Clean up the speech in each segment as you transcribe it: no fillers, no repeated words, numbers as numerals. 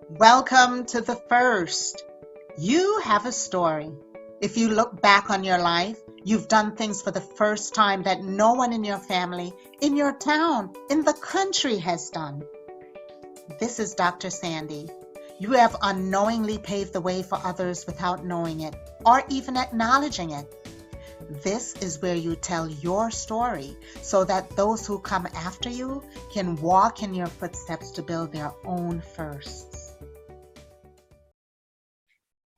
Welcome to the first. You have a story. If you look back on your life, you've done things for the first time that no one in your family, in your town, in the country has done. This is Dr. Sandi. You have unknowingly paved the way for others without knowing it or even acknowledging it. This is where you tell your story so that those who come after you can walk in your footsteps to build their own firsts.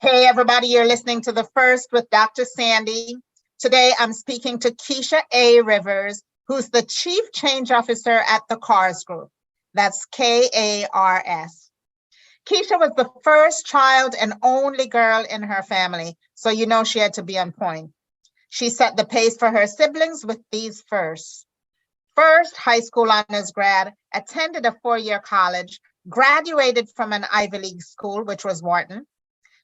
Hey, everybody, you're listening to The First with Dr. Sandi. Today, I'm speaking to Keisha A. Rivers, who's the Chief Change Officer at the KARS Group. That's KARS. Keisha was the first child and only girl in her family, so you know she had to be on point. She set the pace for her siblings with these firsts. First, high school honors grad, attended a 4-year college, graduated from an Ivy League school, which was Wharton.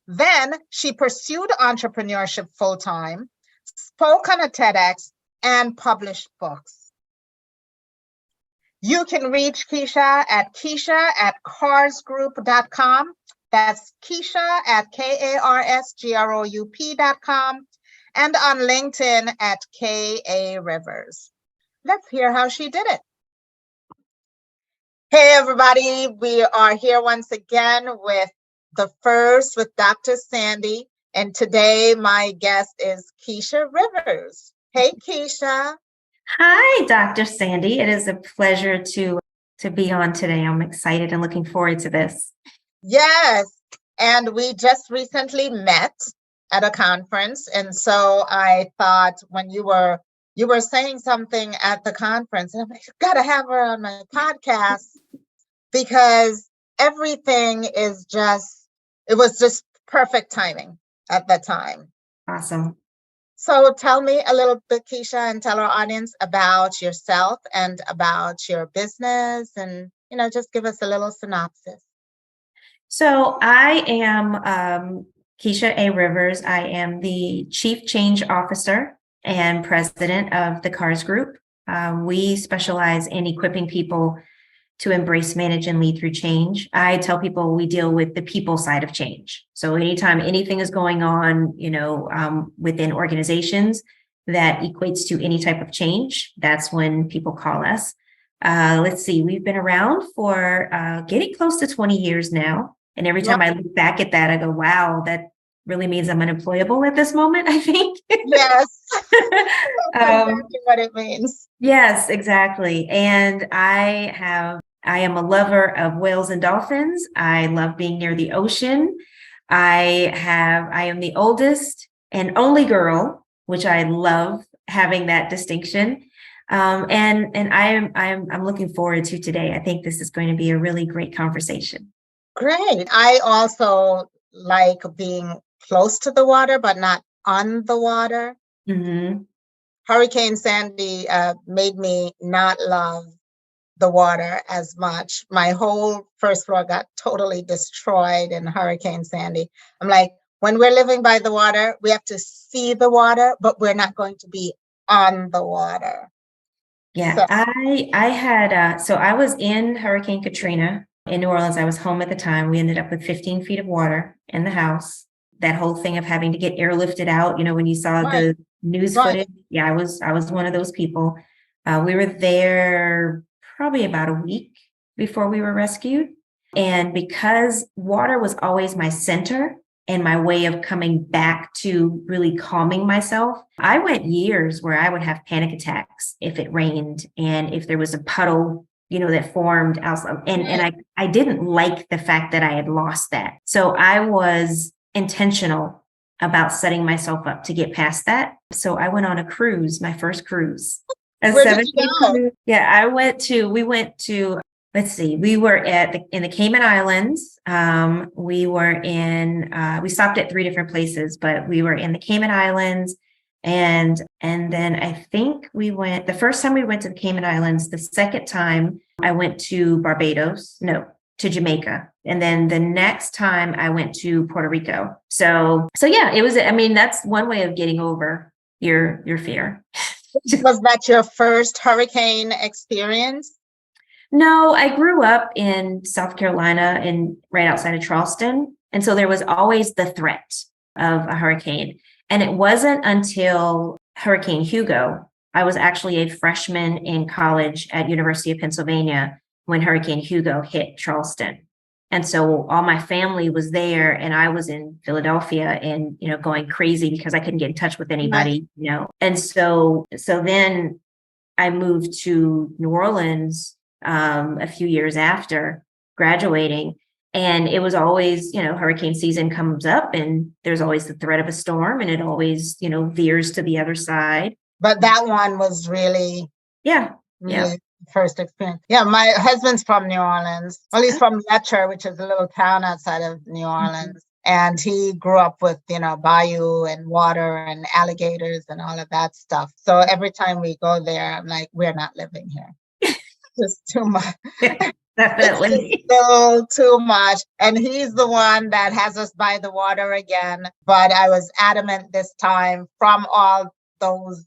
Then she pursued entrepreneurship full-time, spoke on a TEDx, and published books. You can reach Keisha at karsgroup.com. That's Keisha at karsgroup.com. And on LinkedIn at KA Rivers. Let's hear how she did it. Hey, everybody. We are here once again with The First with Dr. Sandi. And today my guest is Keisha Rivers. Hey, Keisha. Hi, Dr. Sandi. It is a pleasure to be on today. I'm excited and looking forward to this. Yes. And we just recently met at a conference. And so I thought when you were saying something at the conference, and I'm like, I've got to have her on my podcast because everything is it was just perfect timing at that time. Awesome. So tell me a little bit, Keisha, and tell our audience about yourself and about your business and, just give us a little synopsis. So I am Keisha A. Rivers. I am the Chief Change Officer and President of the KARS Group. We specialize in equipping people to embrace, manage, and lead through change. I tell people we deal with the people side of change. So anytime anything is going on, within organizations that equates to any type of change, that's when people call us. Let's see, we've been around for getting close to 20 years now. And every time I look back at that, I go, wow, that really means I'm unemployable at this moment, I think. Yes. That's exactly what it means. Yes, exactly. And I am a lover of whales and dolphins. I love being near the ocean. I am the oldest and only girl, which I love having that distinction. And I'm looking forward to today. I think this is going to be a really great conversation. Great. I also like being close to the water, but not on the water. Mm-hmm. Hurricane Sandy made me not love the water as much. My whole first floor got totally destroyed in Hurricane Sandy. I'm like, when we're living by the water, we have to see the water, but we're not going to be on the water. Yeah, so I was in Hurricane Katrina in New Orleans. I was home at the time. We ended up with 15 feet of water in the house. That whole thing of having to get airlifted out, when you saw the news footage. Yeah, I was one of those people. We were there probably about a week before we were rescued. And because water was always my center and my way of coming back to really calming myself, I went years where I would have panic attacks if it rained and if there was a puddle, that formed outside. And I didn't like the fact that I had lost that. So I was intentional about setting myself up to get past that. So I went on a cruise, my first cruise. Where did you go? Yeah, we went to, let's see, we were in the Cayman Islands. We stopped at 3 different places, but we were in the Cayman Islands. And then I think the first time we went to the Cayman Islands, the second time I went to to Jamaica. And then the next time I went to Puerto Rico. So yeah, that's one way of getting over your fear. Was that your first hurricane experience? No, I grew up in South Carolina and right outside of Charleston. And so there was always the threat of a hurricane. And it wasn't until Hurricane Hugo, I was actually a freshman in college at University of Pennsylvania when Hurricane Hugo hit Charleston. And so all my family was there and I was in Philadelphia and, going crazy because I couldn't get in touch with anybody, And so then I moved to New Orleans a few years after graduating. And it was always, hurricane season comes up and there's always the threat of a storm and it always, veers to the other side. But that one was really, really first experience. Yeah, my husband's from New Orleans. Well, he's from Letcher, which is a little town outside of New Orleans. Mm-hmm. And he grew up with, bayou and water and alligators and all of that stuff. So every time we go there, I'm like, we're not living here. Just too much. Definitely. Still too much. And he's the one that has us by the water again. But I was adamant this time from all those,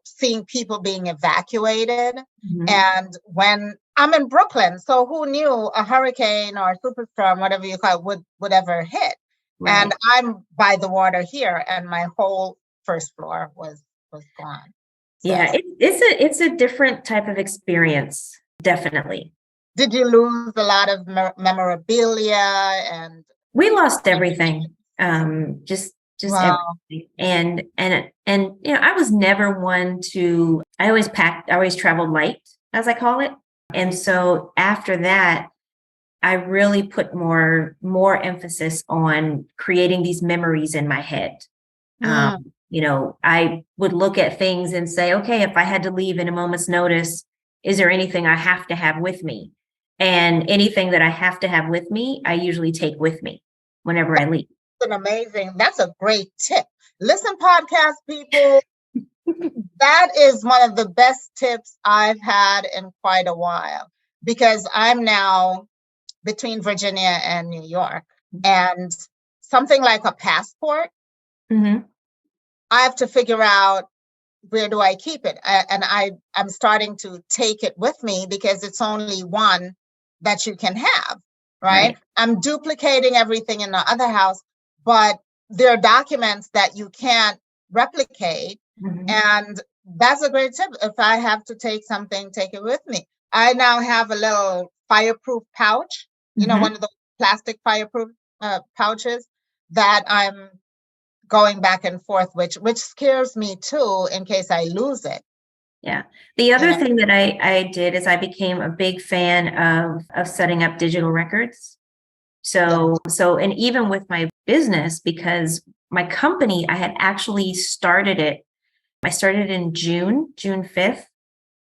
seeing people being evacuated. Mm-hmm. And when I'm in Brooklyn, so who knew a hurricane or a superstorm, whatever you call it, would ever hit? Right. And I'm by the water here and my whole first floor was gone. So. Yeah, it's a different type of experience, definitely. Did you lose a lot of memorabilia? And we lost everything. Just wow. Everything. And I was never one to. I always traveled light, as I call it. And so after that, I really put more emphasis on creating these memories in my head. I would look at things and say, okay, if I had to leave in a moment's notice, is there anything I have to have with me? And anything that I have to have with me, I usually take with me whenever I leave. That's a great tip. Listen, podcast people, that is one of the best tips I've had in quite a while, because I'm now between Virginia and New York, and something like a passport, mm-hmm. I have to figure out where do I keep it. I'm starting to take it with me because it's only one that you can have, right? I'm duplicating everything in the other house, but there are documents that you can't replicate. Mm-hmm. And that's a great tip. If I have to take something, take it with me. I now have a little fireproof pouch, mm-hmm. One of those plastic fireproof pouches that I'm going back and forth, which scares me too, in case I lose it. Yeah. The other thing that I did is I became a big fan of setting up digital records. So and even with my business, because my company, I had actually started it. I started in June 5th,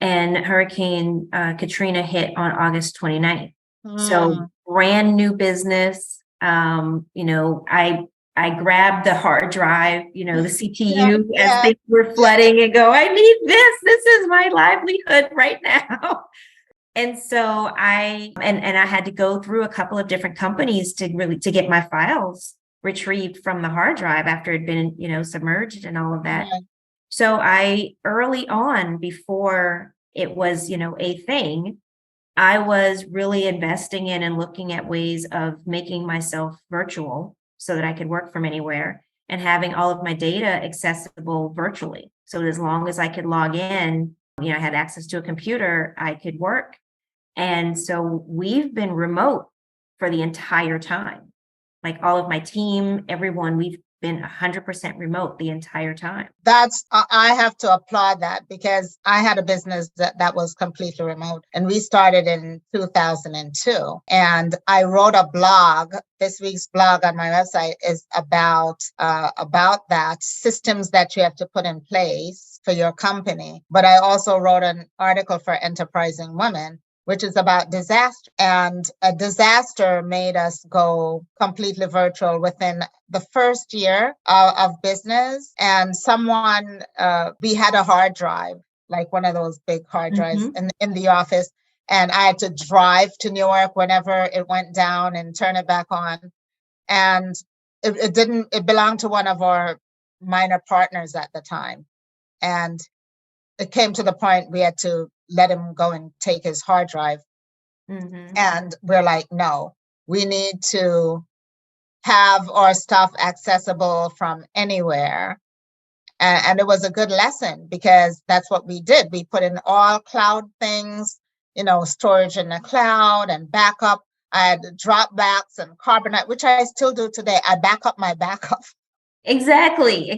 and Hurricane Katrina hit on August 29th. So brand new business. I grabbed the hard drive, the CPU as things were flooding and go, I need this. This is my livelihood right now. And so I had to go through a couple of different companies to get my files retrieved from the hard drive after it had been, submerged and all of that. Yeah. So I early on, before it was, a thing, I was really investing in and looking at ways of making myself virtual so that I could work from anywhere and having all of my data accessible virtually. So as long as I could log in, I had access to a computer, I could work. And so we've been remote for the entire time. Like all of my team, everyone, we've been 100% remote the entire time. I have to applaud that, because I had a business that was completely remote, and we started in 2002. And I wrote a blog. This week's blog on my website is about that, systems that you have to put in place for your company. But I also wrote an article for Enterprising Women, which is about disaster. And a disaster made us go completely virtual within the first year of business. And we had a hard drive, like one of those big hard drives in the office. And I had to drive to New York whenever it went down and turn it back on. And it belonged to one of our minor partners at the time. And it came to the point we had to let him go and take his hard drive And we're like, no, we need to have our stuff accessible from anywhere. And it was a good lesson because that's what we did. We put in all cloud things, storage in the cloud and backup. I had Dropbacks and Carbonite, which I still do today. I back up my backup. Exactly.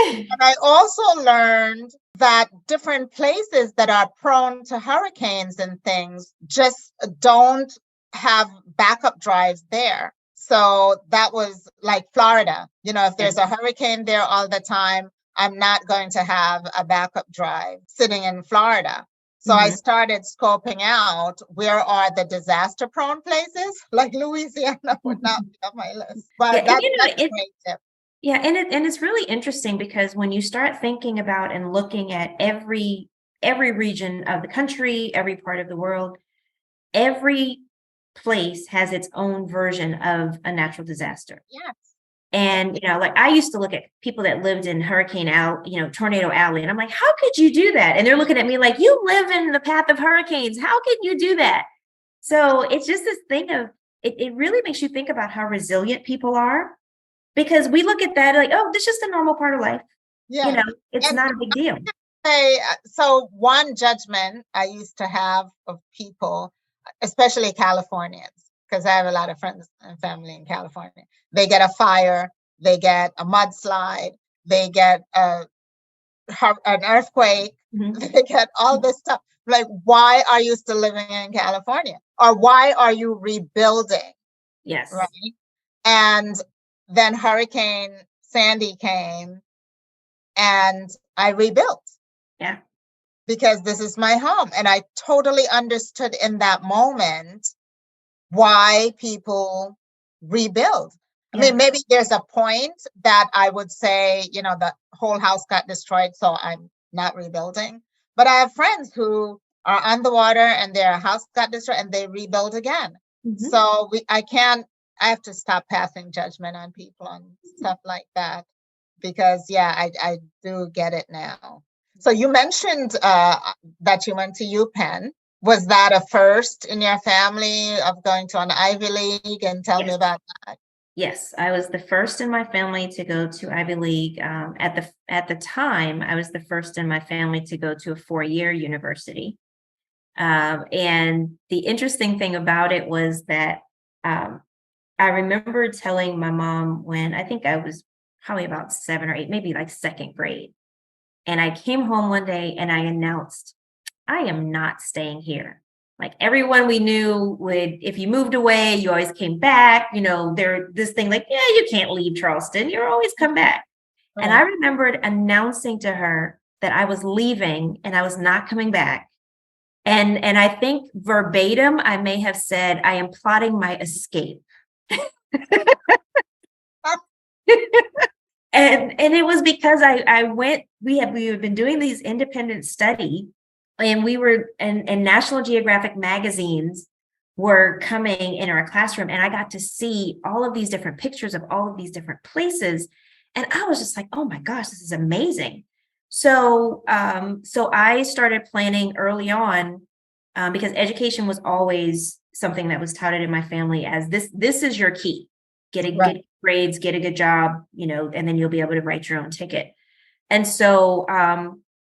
And I also learned that different places that are prone to hurricanes and things just don't have backup drives there. So that was like Florida. If there's a hurricane there all the time, I'm not going to have a backup drive sitting in Florida. So I started scoping out where are the disaster prone places, like Louisiana would not be on my list. But that's a great tip. Yeah, and it's really interesting because when you start thinking about and looking at every region of the country, every part of the world, every place has its own version of a natural disaster. Yes. And like I used to look at people that lived in Tornado Alley, and I'm like, how could you do that? And they're looking at me like, you live in the path of hurricanes. How can you do that? So it's just this thing of it really makes you think about how resilient people are. Because we look at that like, oh, this is just a normal part of life. Yeah. It's not a big deal. So one judgment I used to have of people, especially Californians, because I have a lot of friends and family in California. They get a fire, they get a mudslide, they get an earthquake, they get all this stuff. Like, why are you still living in California? Or why are you rebuilding? Yes. Right. And then Hurricane Sandy came and I rebuilt. Yeah. Because this is my home. And I totally understood in that moment why people rebuild. I mean, maybe there's a point that I would say, the whole house got destroyed, so I'm not rebuilding. But I have friends who are on the water and their house got destroyed and they rebuild again. So I have to stop passing judgment on people on stuff like that because, I do get it now. So you mentioned that you went to UPenn. Was that a first in your family of going to an Ivy League? And tell me about that. Yes, I was the first in my family to go to Ivy League. At the time, I was the first in my family to go to a 4-year university. And the interesting thing about it was that I remember telling my mom when I think I was probably about 7 or 8, maybe like second grade. And I came home one day and I announced, I am not staying here. Like everyone we knew would, if you moved away, you always came back. This thing like, yeah, you can't leave Charleston. You're always come back. Right. And I remembered announcing to her that I was leaving and I was not coming back. And I think verbatim, I may have said, I am plotting my escape. And it was because I went, we had been doing these independent study, and we were, and National Geographic magazines were coming in our classroom, and I got to see all of these different pictures of all of these different places. And I was just like, oh my gosh, this is amazing. So I started planning early on, because education was always something that was touted in my family as this is your key. Get grades, get a good job, and then you'll be able to write your own ticket. And so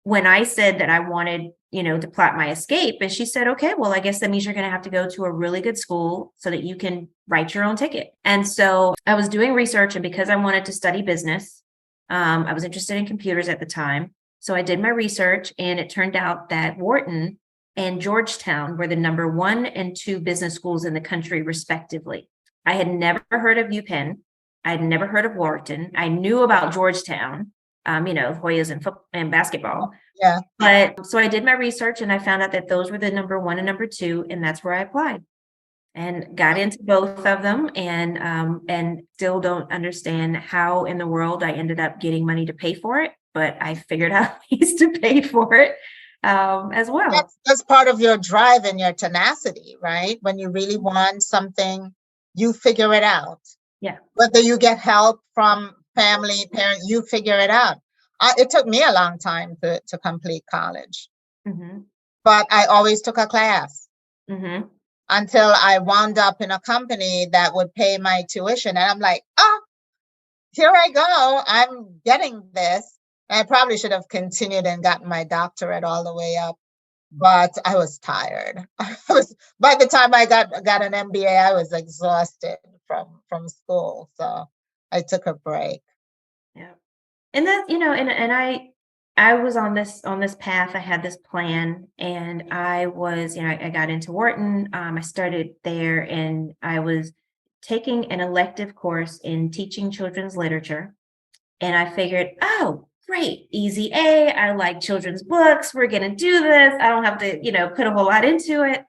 when I said that I wanted, to plot my escape, and she said, okay, well, I guess that means you're going to have to go to a really good school so that you can write your own ticket. And so I was doing research, and because I wanted to study business, I was interested in computers at the time. So I did my research, and it turned out that Wharton and Georgetown were the number 1 and 2 business schools in the country, respectively. I had never heard of UPenn. I had never heard of Wharton. I knew about Georgetown, Hoyas and football and basketball. Yeah. But so I did my research, and I found out that those were the number 1 and number 2, and that's where I applied and got into both of them, and still don't understand how in the world I ended up getting money to pay for it, but I figured out ways to pay for it as well. That's part of your drive and your tenacity, right? When you really want something, you figure it out. Yeah. Whether you get help from family, parents, you figure it out. It took me a long time to complete college, but I always took a class. Mm-hmm. until I wound up in a company that would pay my tuition. And I'm like, oh, here I go. I'm getting this. And I probably should have continued and gotten my doctorate all the way up, but I was tired. By the time I got an MBA, I was exhausted from school. So I took a break. Yeah. And that, and I was on this path. I had this plan, and I was, I got into Wharton. I started there, and I was taking an elective course in teaching children's literature. And I figured, oh, great, easy A. I like children's books. We're going to do this. I don't have to, put a whole lot into it.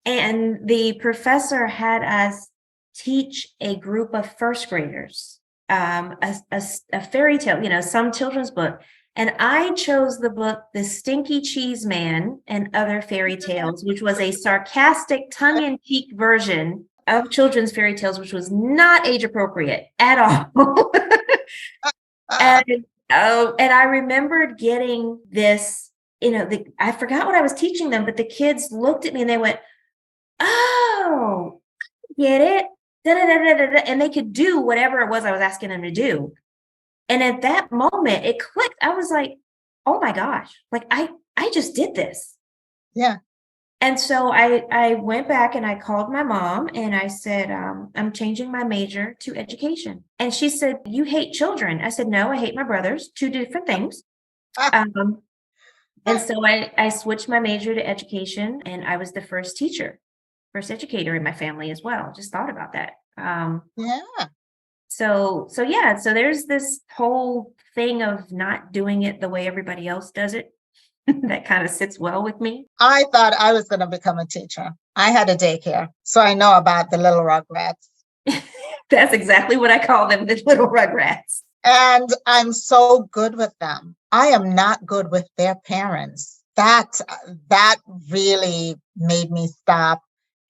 And the professor had us teach a group of first graders a fairy tale, some children's book. And I chose the book, The Stinky Cheese Man and Other Fairy Tales, which was a sarcastic, tongue-in-cheek version of children's fairy tales, which was not age appropriate at all. And I remembered getting this, I forgot what I was teaching them, but the kids looked at me and they went, oh, get it? Da, da, da, da, da, and they could do whatever it was I was asking them to do. And at that moment, it clicked. I was like, oh my gosh, like I just did this. Yeah. And so I went back and I called my mom and I said, I'm changing my major to education. And she said, you hate children. I said, no, I hate my brothers, two different things. And so I switched my major to education, and I was the first educator in my family as well. Just thought about that. Yeah. So there's this whole thing of not doing it the way everybody else does it. That kind of sits well with me. I thought I was going to become a teacher. I had a daycare, so I know about the little rugrats. That's exactly what I call them, the little rugrats. And I'm so good with them. I am not good with their parents. That really made me stop,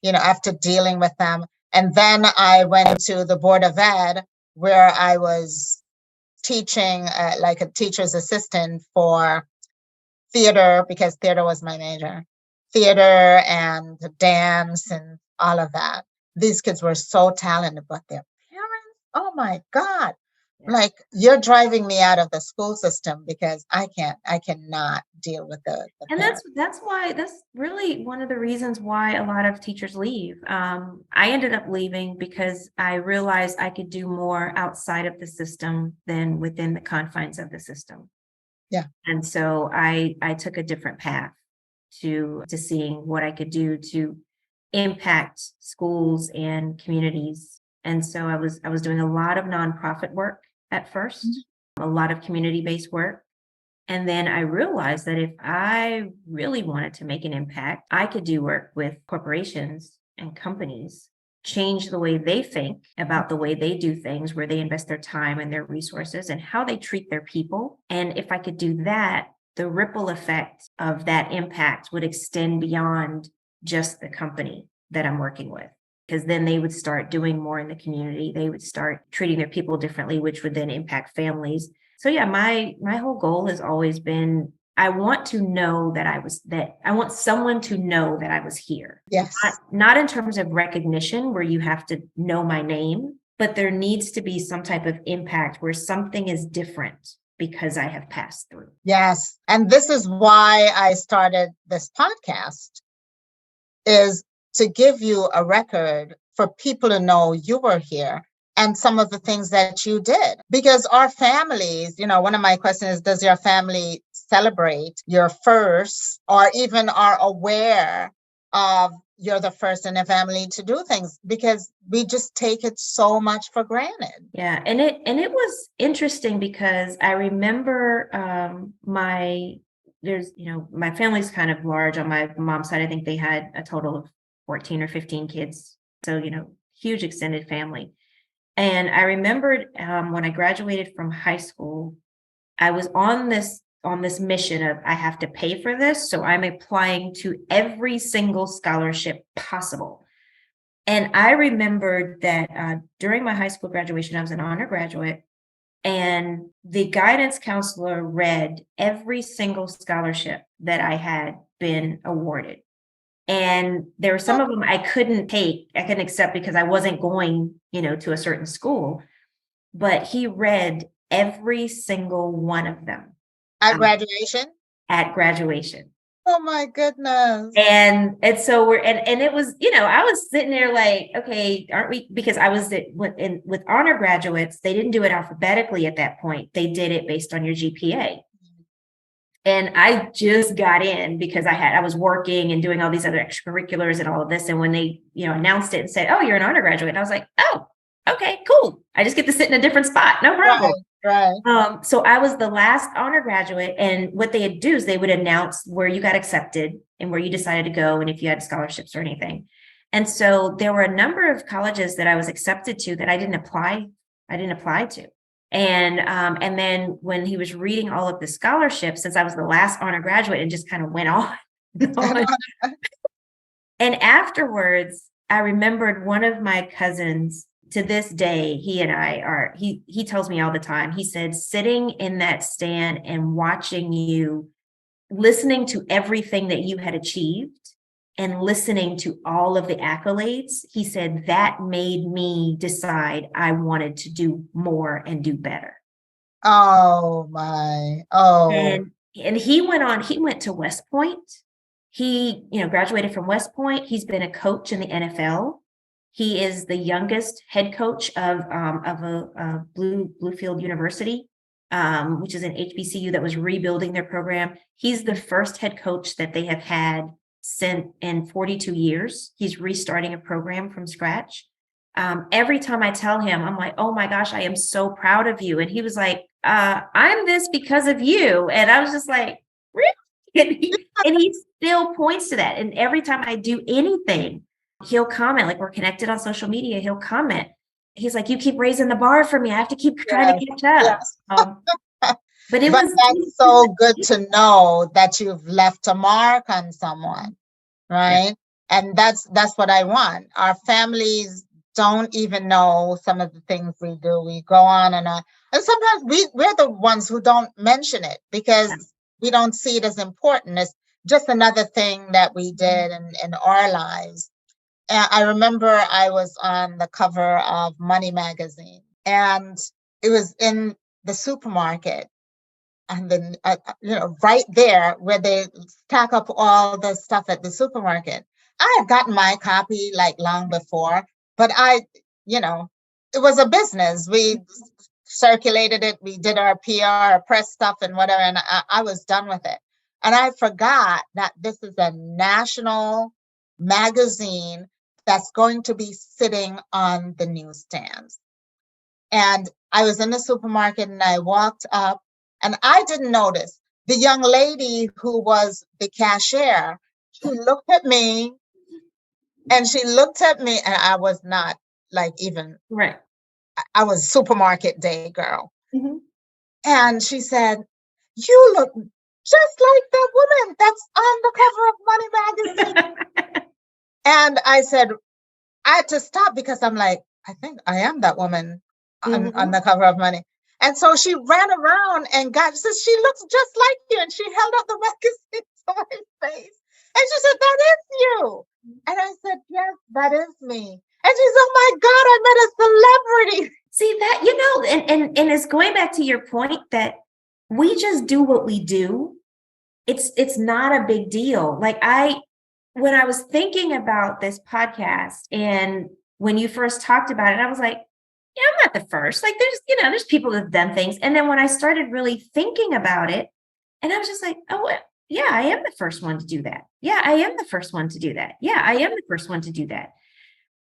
after dealing with them. And then I went to the Board of Ed, where I was teaching like a teacher's assistant for theater, because theater was my major, theater and dance and all of that. These kids were so talented, but their parents, oh my God. Like, you're driving me out of the school system because I cannot deal with the and parents. that's really one of the reasons why a lot of teachers leave. I ended up leaving because I realized I could do more outside of the system than within the confines of the system. Yeah. And so I took a different path to seeing what I could do to impact schools and communities. And so I was doing a lot of nonprofit work at first, a lot of community-based work. And then I realized that if I really wanted to make an impact, I could do work with corporations and companies, change the way they think about the way they do things, where they invest their time and their resources and how they treat their people. And if I could do that, the ripple effect of that impact would extend beyond just the company that I'm working with. Because then they would start doing more in the community. They would start treating their people differently, which would then impact families. So yeah, my whole goal has always been, I want to know I want someone to know that I was here. Yes. Not in terms of recognition where you have to know my name, but there needs to be some type of impact where something is different because I have passed through. Yes. And this is why I started this podcast, is to give you a record for people to know you were here and some of the things that you did. Because our families, one of my questions is, does your family celebrate your first, or even are aware of you're the first in the family to do things? Because we just take it so much for granted. Yeah. And it was interesting because I remember my family's kind of large on my mom's side. I think they had a total of 14 or 15 kids. So, huge extended family. And I remembered when I graduated from high school, I was on this mission of, I have to pay for this. So I'm applying to every single scholarship possible. And I remembered that during my high school graduation, I was an honor graduate, and the guidance counselor read every single scholarship that I had been awarded. And there were some of them I couldn't accept because I wasn't going, to a certain school. But he read every single one of them At graduation? At graduation. Oh my goodness. And so and it was, I was sitting there like, okay, aren't we, because I was with honor graduates, they didn't do it alphabetically at that point. They did it based on your GPA. And I just got in because I was working and doing all these other extracurriculars and all of this. And when they, announced it and said, oh, you're an honor graduate, and I was like, oh, okay, cool. I just get to sit in a different spot. No problem. Right. So I was the last honor graduate. And what they'd do is they would announce where you got accepted and where you decided to go and if you had scholarships or anything. And so there were a number of colleges that I was accepted to that I didn't apply to. And then when he was reading all of the scholarships, since I was the last honor graduate, and just kind of went on. And afterwards, I remembered one of my cousins. To this day, he tells me all the time, he said, sitting in that stand and watching you, listening to everything that you had achieved and listening to all of the accolades, he said, that made me decide I wanted to do more and do better. Oh my. Oh. And he went to West Point. He, graduated from West Point. He's been a coach in the NFL. He is the youngest head coach of a Bluefield University, which is an HBCU that was rebuilding their program. He's the first head coach that they have had in 42 years. He's restarting a program from scratch. Every time I tell him, I'm like, oh my gosh, I am so proud of you. And he was like, I'm this because of you. And I was just like, really? And he still points to that. And every time I do anything, he'll comment, like we're connected on social media. He'll comment. He's like, you keep raising the bar for me. I have to keep trying to catch up. Yes. But that's so good to know that you've left a mark on someone, right? Yeah. And that's what I want. Our families don't even know some of the things we do. We go on and on. And sometimes we're the ones who don't mention it because we don't see it as important. It's just another thing that we did in our lives. And I remember I was on the cover of Money magazine, and it was in the supermarket, and then right there where they stack up all the stuff at the supermarket. I had gotten my copy like long before, but it was a business. We circulated it, we did our PR, press stuff and whatever, and I was done with it. And I forgot that this is a national magazine that's going to be sitting on the newsstands. And I was in the supermarket and I walked up and I didn't notice the young lady who was the cashier. She looked at me and I was not like even, right. I was supermarket day girl. Mm-hmm. And she said, you look just like that woman that's on the cover of Money magazine. And I said, I had to stop because I'm like, I think I am that woman on the cover of Money. And so she ran around and says, she looks just like you. And she held up the magazine to my face. And she said, that is you. And I said, yes, that is me. And she said, oh my God, I met a celebrity. See that, and it's going back to your point that we just do what we do. It's not a big deal. Like when I was thinking about this podcast and when you first talked about it, I was like, yeah, I'm not the first. Like there's people that have done things. And then when I started really thinking about it, and I was just like, oh, yeah, I am the first one to do that. Yeah, I am the first one to do that. Yeah, I am the first one to do that.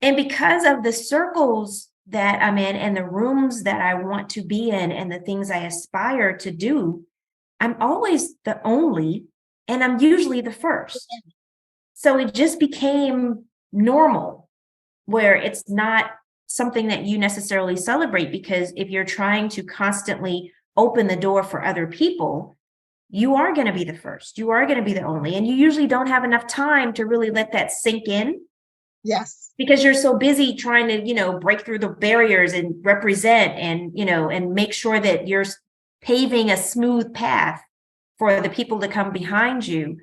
And because of the circles that I'm in and the rooms that I want to be in and the things I aspire to do, I'm always the only, and I'm usually the first. So it just became normal where it's not something that you necessarily celebrate, because if you're trying to constantly open the door for other people, you are going to be the first. You are going to be the only. And you usually don't have enough time to really let that sink in. Yes. Because you're so busy trying to, break through the barriers and represent and make sure that you're paving a smooth path for the people to come behind you.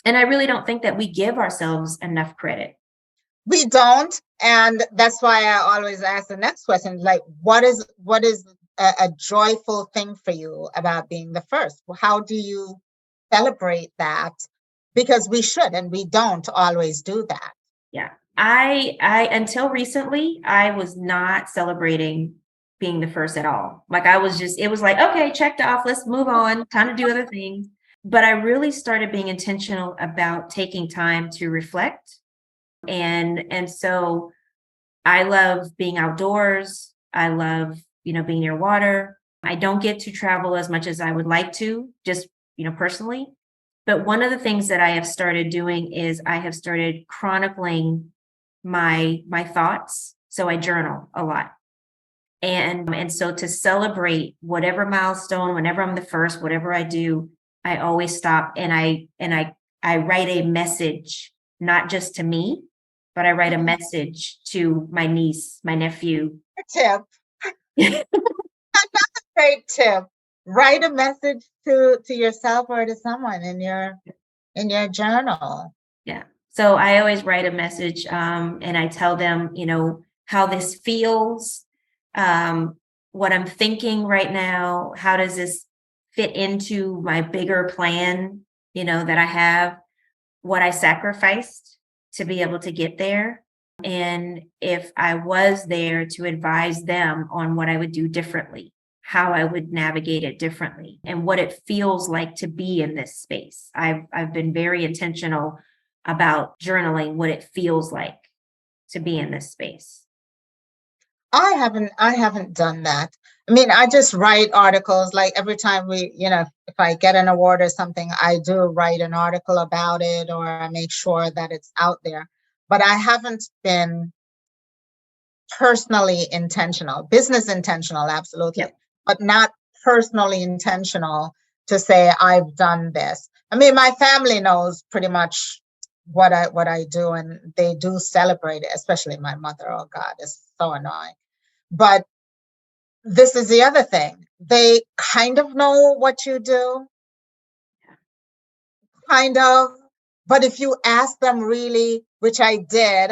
And I really don't think that we give ourselves enough credit. We don't. And that's why I always ask the next question, like, what is a joyful thing for you about being the first? How do you celebrate that? Because we should, and we don't always do that. Yeah. I until recently, I was not celebrating being the first at all. Like I was just, it was like, okay, checked off, let's move on, time to do other things. But I really started being intentional about taking time to reflect. And so I love being outdoors. I love, being near water. I don't get to travel as much as I would like to, just, personally. But one of the things that I have started doing is I have started chronicling my thoughts. So I journal a lot. And so to celebrate whatever milestone, whenever I'm the first, whatever I do, I always stop and I write a message, not just to me, but I write a message to my niece, my nephew. Tip. Great tip. Write a message to yourself or to someone in your journal. Yeah. So I always write a message, and I tell them, how this feels, what I'm thinking right now. How does this fit into my bigger plan, that I have, what I sacrificed to be able to get there. And if I was there to advise them on what I would do differently, how I would navigate it differently, and what it feels like to be in this space. I've been very intentional about journaling what it feels like to be in this space. I haven't done that. I mean, I just write articles like every time if I get an award or something, I do write an article about it or I make sure that it's out there. But I haven't been personally intentional, business intentional, absolutely, Yep. but not personally intentional to say I've done this. I mean, my family knows pretty much what I do, and they do celebrate it, especially my mother. Oh God, it's so annoying. But this is the other thing. They kind of know what you do, kind of. But if you ask them really, which I did,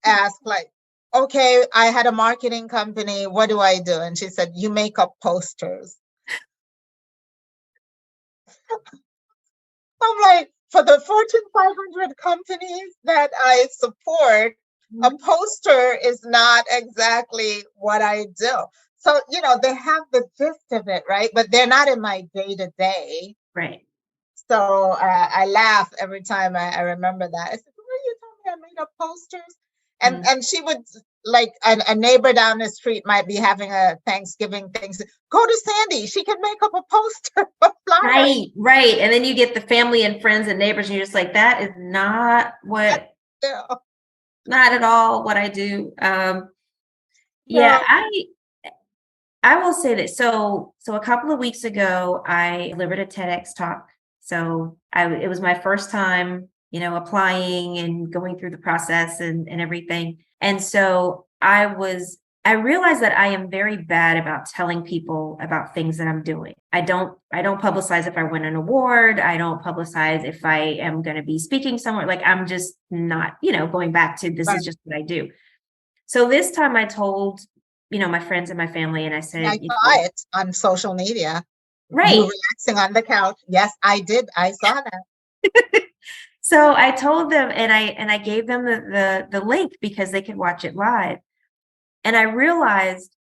ask like, okay, I had a marketing company. What do I do? And she said, you make up posters. I'm like, for the Fortune 500 companies that I support, a poster is not exactly what I do. So, they have the gist of it, right? But they're not in my day to day. Right. So I laugh every time I remember that. I said, "Well, you told me I made up posters," and she would like a neighbor down the street might be having a Thanksgiving thing. Go to Sandy; she can make up a poster, a flyer. Right. And then you get the family and friends and neighbors, and you're just like, that is not what, Yeah. not at all what I do. Yeah, So, I will say that. So a couple of weeks ago, I delivered a TEDx talk. So it was my first time, applying and going through the process and everything. And so I realized that I am very bad about telling people about things that I'm doing. I don't publicize if I win an award. I don't publicize if I am going to be speaking somewhere. Like I'm just not, going back to this is just what I do. So this time I told, my friends and my family, and I said, I saw it on social media. right. You relaxing on the couch. Yes, I did. I saw that. So I told them, and I gave them the link because they could watch it live. And I realized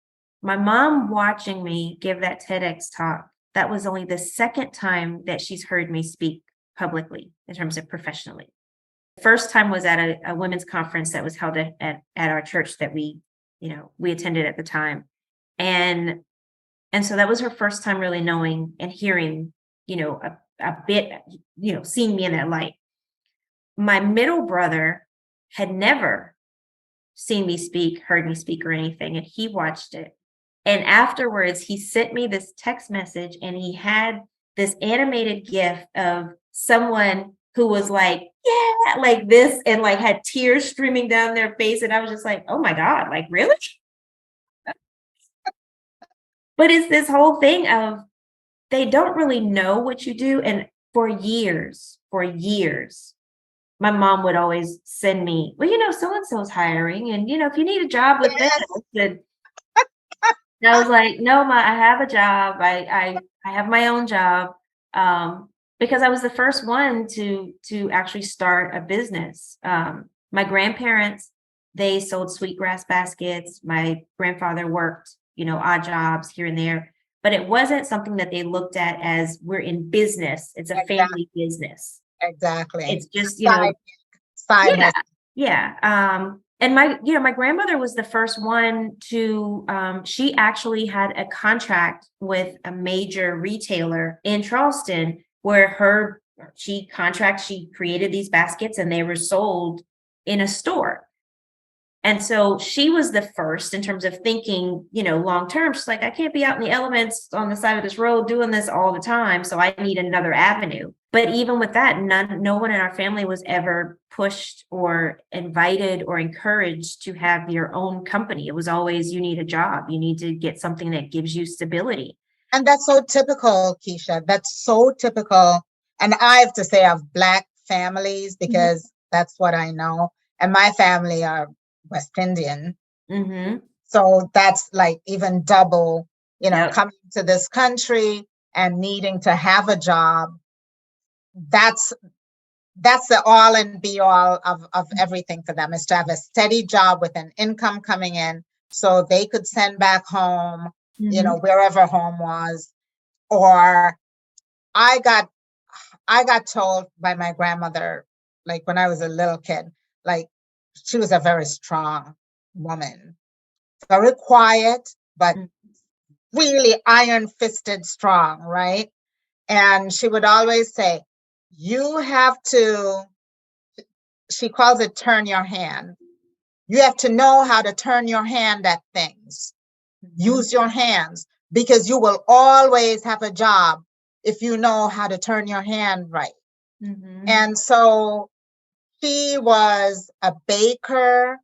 my mom watching me give that TEDx talk, that was only the second time that she's heard me speak publicly in terms of professionally. The first time was at a women's conference that was held at our church that we attended at the time. And so that was her first time really knowing and hearing, a bit, seeing me in that light. My middle brother had never seen me speak, heard me speak or anything, and he watched it. And afterwards, he sent me this text message and he had this animated GIF of someone who was like, yeah, like this, and like had tears streaming down their face. And I was just like, oh my God, like really? But it's this whole thing of they don't really know what you do. And for years, my mom would always send me, well, so-and-so's hiring. And, if you need a job with this, and I was like, no, I have a job. I have my own job. Because I was the first one to actually start a business. My grandparents, they sold sweetgrass baskets. My grandfather worked, odd jobs here and there, but it wasn't something that they looked at as we're in business. It's a family business. Exactly. It's just, side hustle. Yeah. And my grandmother was the first one to, she actually had a contract with a major retailer in Charleston where she created these baskets and they were sold in a store. And so she was the first in terms of thinking, long term. She's like, I can't be out in the elements on the side of this road doing this all the time. So I need another avenue. But even with that, no one in our family was ever pushed or invited or encouraged to have your own company. It was always, you need a job. You need to get something that gives you stability. And that's so typical, Keisha. That's so typical. And I have to say of Black families, because that's what I know. And my family are West Indian. So that's like even double, coming to this country and needing to have a job. That's the all and be all of everything for them, is to have a steady job with an income coming in so they could send back home, wherever home was. Or I got told by my grandmother, like when I was a little kid, like she was a very strong woman, very quiet, but really iron-fisted strong, right? And she would always say, you have to, she calls it turn your hand. You have to know how to turn your hand at things. Use your hands, because you will always have a job if you know how to turn your hand right. And so she was a baker.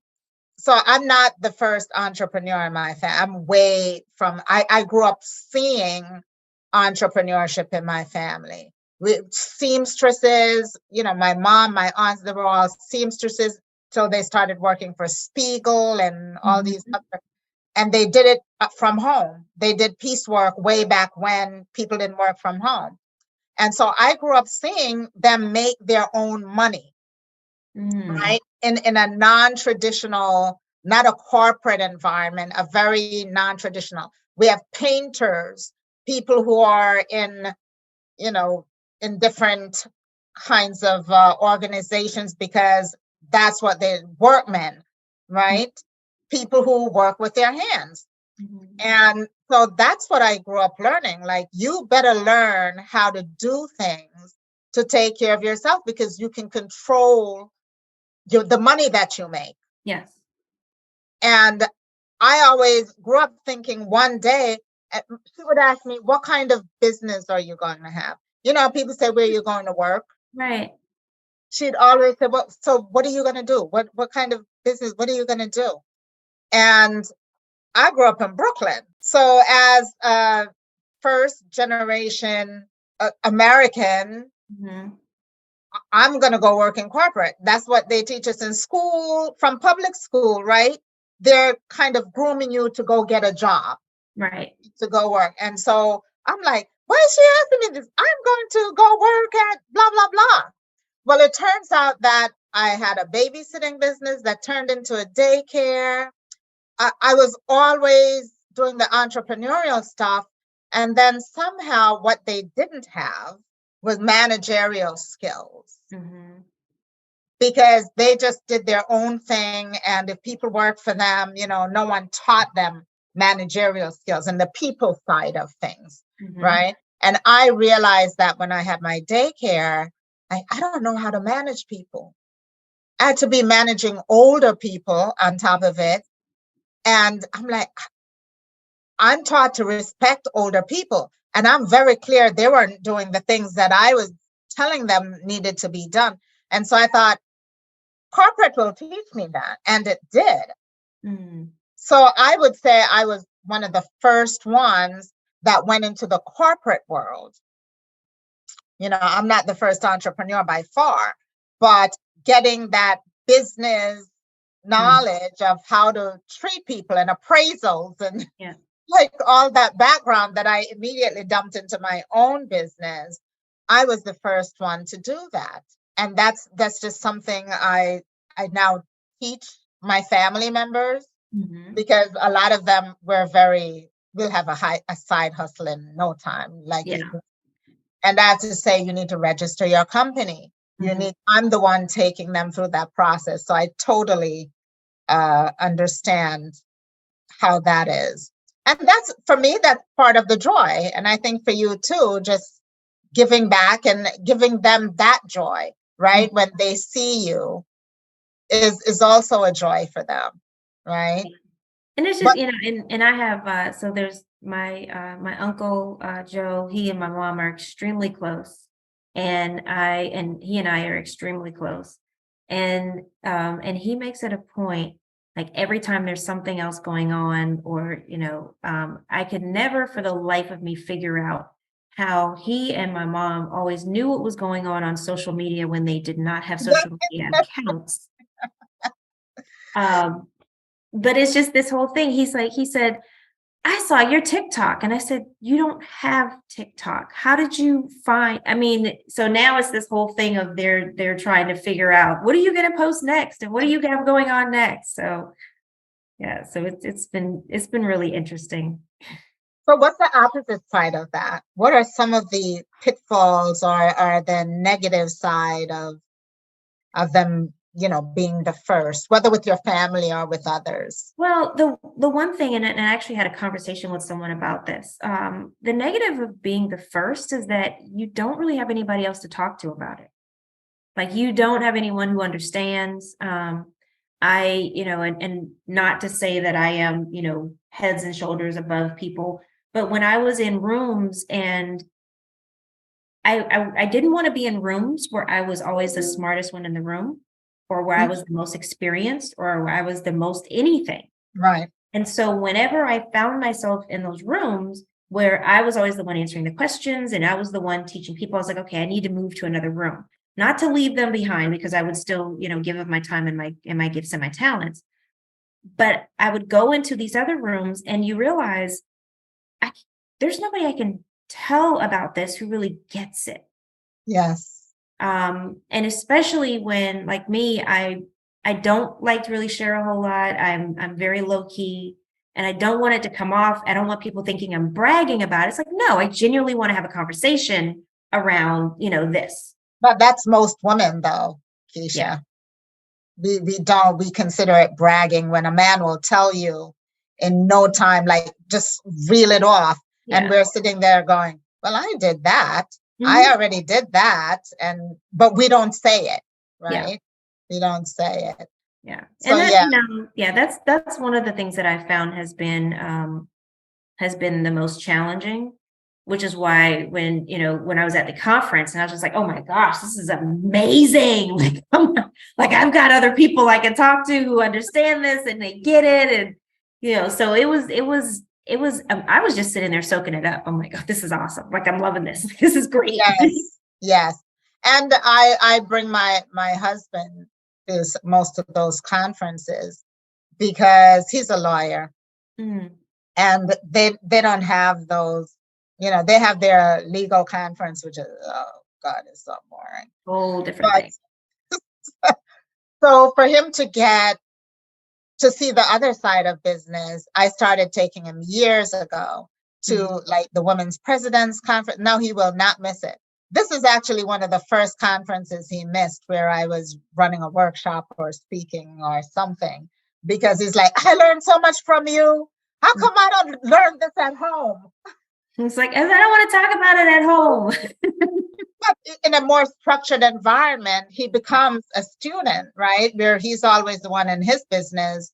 So I'm not the first entrepreneur in my family. I'm way from, I grew up seeing entrepreneurship in my family. With seamstresses, my mom, my aunts, they were all seamstresses till they started working for Spiegel and all these other, and they did it from home. They did piecework way back when people didn't work from home. And so I grew up seeing them make their own money, right? In a non-traditional, not a corporate environment, a very non-traditional. We have painters, people who are in different kinds of organizations, because that's what they're workmen, right? People who work with their hands. And so that's what I grew up learning. Like, you better learn how to do things to take care of yourself, because you can control the money that you make. Yes. And I always grew up thinking one day, she would ask me, what kind of business are you going to have? People say, where are you going to work? Right. She'd always say, well, so what are you going to do? What kind of business? What are you going to do? And I grew up in Brooklyn. So as a first generation American, I'm going to go work in corporate. That's what they teach us in school, from public school, right? They're kind of grooming you to go get a job, right? To go work. And so I'm like, why is she asking me this? I'm going to go work at blah, blah, blah. Well, it turns out that I had a babysitting business that turned into a daycare. I was always doing the entrepreneurial stuff. And then somehow what they didn't have was managerial skills. Because they just did their own thing. And if people worked for them, no one taught them managerial skills and the people side of things, right? And I realized that when I had my daycare, I don't know how to manage people. I had to be managing older people on top of it. And I'm like, I'm taught to respect older people. And I'm very clear they weren't doing the things that I was telling them needed to be done. And so I thought, corporate will teach me that. And it did. So I would say I was one of the first ones that went into the corporate world. I'm not the first entrepreneur by far, but getting that business knowledge of how to treat people and appraisals and like all that background that I immediately dumped into my own business, I was the first one to do that. And that's just something I now teach my family members, because a lot of them will have a side hustle in no time. And I have to say, you need to register your company. I'm the one taking them through that process. So I totally understand how that is. And that's, for me, that's part of the joy. And I think for you too, just giving back and giving them that joy, right? When they see you is also a joy for them, right? And it's just, and I have, so there's my uncle, Joe, he and my mom are extremely close. And he and I are extremely close. And he makes it a point, like every time there's something else going on, or, I could never for the life of me figure out how he and my mom always knew what was going on social media when they did not have social media accounts. But it's just this whole thing. He said, I saw your TikTok. And I said, you don't have TikTok. How did you find? I mean, so now it's this whole thing of they're trying to figure out, what are you going to post next? And what do you have going on next? So yeah, so it's been really interesting. So what's the opposite side of that? What are some of the pitfalls or the negative side of them, being the first, whether with your family or with others? Well, the one thing, and I actually had a conversation with someone about this, the negative of being the first is that you don't really have anybody else to talk to about it. Like, you don't have anyone who understands. And not to say that I am, heads and shoulders above people, but when I was in rooms and I didn't want to be in rooms where I was always the smartest one in the room, or where I was the most experienced, or where I was the most anything. Right. And so whenever I found myself in those rooms where I was always the one answering the questions and I was the one teaching people, I was like, okay, I need to move to another room, not to leave them behind, because I would still, give of my time and my gifts and my talents. But I would go into these other rooms and you realize there's nobody I can tell about this who really gets it. Yes. And especially when, like me, I don't like to really share a whole lot. I'm very low key, and I don't want it to come off. I don't want people thinking I'm bragging about it. It's like, no, I genuinely want to have a conversation around, this. But that's most women though, Keisha. Yeah. We consider it bragging when a man will tell you in no time, like just reel it off. Yeah. And we're sitting there going, well, I did that. I already did that. But we don't say it, right? Yeah. We don't say it. Yeah. So, and that's one of the things that I found has been the most challenging, which is why when I was at the conference and I was just like, oh my gosh, this is amazing. Like I've got other people I can talk to who understand this and they get it. And, so it was, I was just sitting there soaking it up. I'm like, oh, this is awesome. Like, I'm loving this. This is great. Yes. Yes. And I bring my husband to most of those conferences because he's a lawyer. And they don't have those, they have their legal conference, which is, oh God, it's so boring. Whole different thing. So for him to see the other side of business, I started taking him years ago to like the Women's President's Conference. Now he will not miss it. This is actually one of the first conferences he missed where I was running a workshop or speaking or something, because he's like, I learned so much from you. How come I don't learn this at home? It's like, I don't want to talk about it at home. But in a more structured environment, he becomes a student, right? Where he's always the one in his business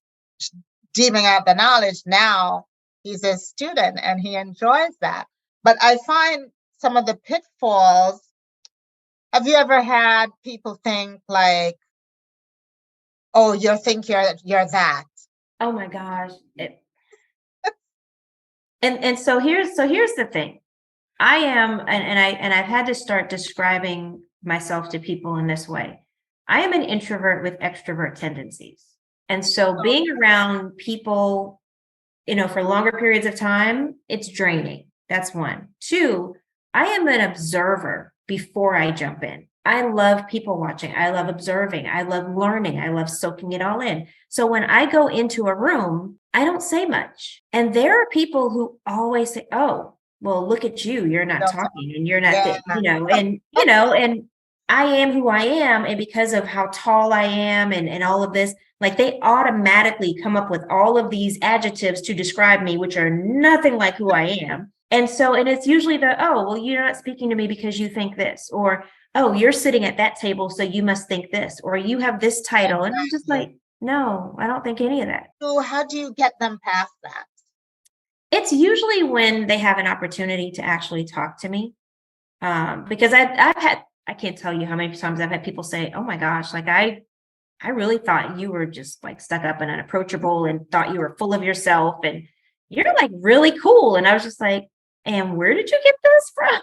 deeming out the knowledge. Now he's a student and he enjoys that. But I find some of the pitfalls. Have you ever had people think like, oh, you think you're that? Oh my gosh. And so here's the thing. I am, and I've had to start describing myself to people in this way. I am an introvert with extrovert tendencies. And so being around people, for longer periods of time, it's draining. That's one. Two, I am an observer before I jump in. I love people watching. I love observing. I love learning. I love soaking it all in. So when I go into a room, I don't say much. And there are people who always say, oh, well, look at you. You're not talking and you're not, Yeah. and I am who I am. And because of how tall I am and all of this, like they automatically come up with all of these adjectives to describe me, which are nothing like who I am. And so, and it's usually oh, well, you're not speaking to me because you think this, or, oh, you're sitting at that table, so you must think this, or you have this title. And I'm just like, no, I don't think any of that. So how do you get them past that? It's usually when they have an opportunity to actually talk to me. Because I can't tell you how many times I've had people say, oh my gosh, like I really thought you were just like stuck up and unapproachable and thought you were full of yourself and you're like really cool. And I was just like, and where did you get this from?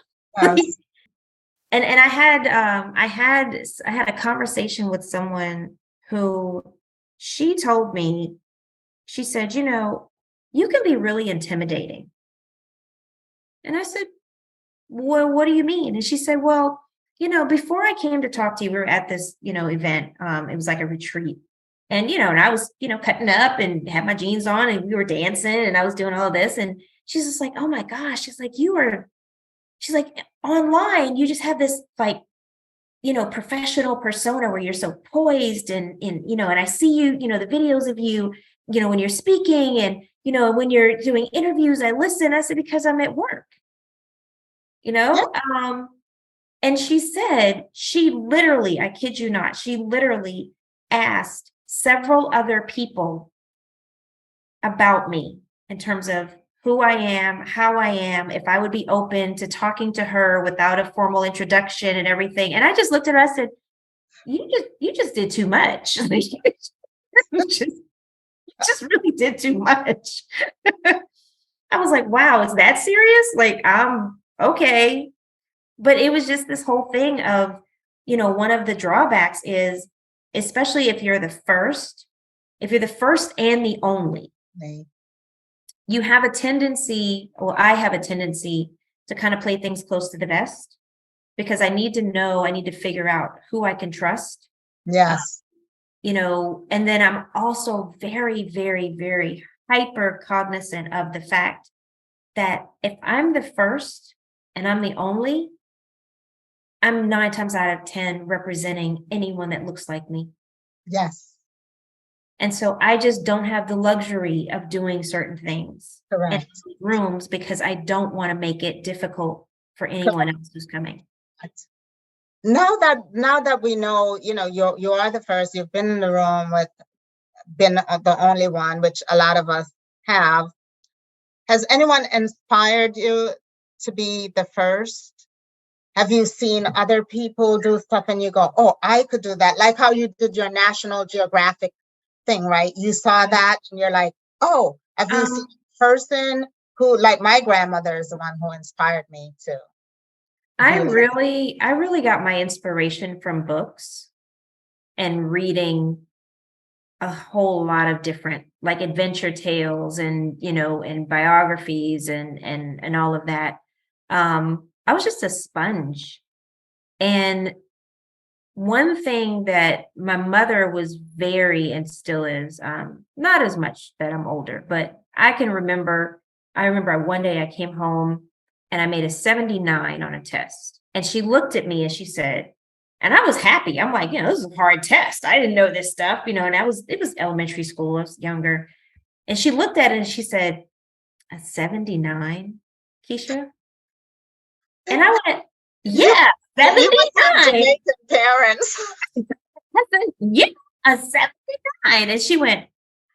Yes. And I had a conversation with someone who she told me, she said, you can be really intimidating. And I said, well, what do you mean? And she said, well, before I came to talk to you, we were at this, event. It was like a retreat. And, and I was, cutting up and had my jeans on and we were dancing and I was doing all of this. And she's just like, oh my gosh. She's like, she's like, online, you just have this like, professional persona where you're so poised and I see you, the videos of you, when you're speaking and, when you're doing interviews, I listen. I said, because I'm at work, and she said, she literally, I kid you not, she literally asked several other people about me in terms of who I am, how I am, if I would be open to talking to her without a formal introduction and everything. And I just looked at her, I said, you just did too much. You just really did too much. I was like, wow, is that serious? Like, I'm okay. But it was just this whole thing of, one of the drawbacks is, especially if you're the first and the only, Right. you have a tendency, or I have a tendency to kind of play things close to the vest because I need to figure out who I can trust. Yes. And then I'm also very, very, very hyper cognizant of the fact that if I'm the first and I'm the only, I'm 9 times out of 10 representing anyone that looks like me. Yes. And so I just don't have the luxury of doing certain things Correct. in rooms because I don't want to make it difficult for anyone else who's coming. Now that we know, you are the first, you've been in the room been the only one, which a lot of us have. Has anyone inspired you to be the first? Have you seen other people do stuff and you go, oh, I could do that? Like how you did your National Geographic thing, right? You saw that and you're like, oh, have you seen a person who, like my grandmother is the one who inspired me too. I really got my inspiration from books and reading a whole lot of different like adventure tales and, and biographies and all of that. I was just a sponge. And one thing that my mother was very, and still is, not as much that I'm older, but I remember one day I came home and I made a 79 on a test. And she looked at me and she said, and I was happy. I'm like, this is a hard test. I didn't know this stuff, and it was elementary school. I was younger. And she looked at it and she said, a 79, Keisha? And I went, yeah, 79. Jamaican parents. I said, yeah, a 79. And she went,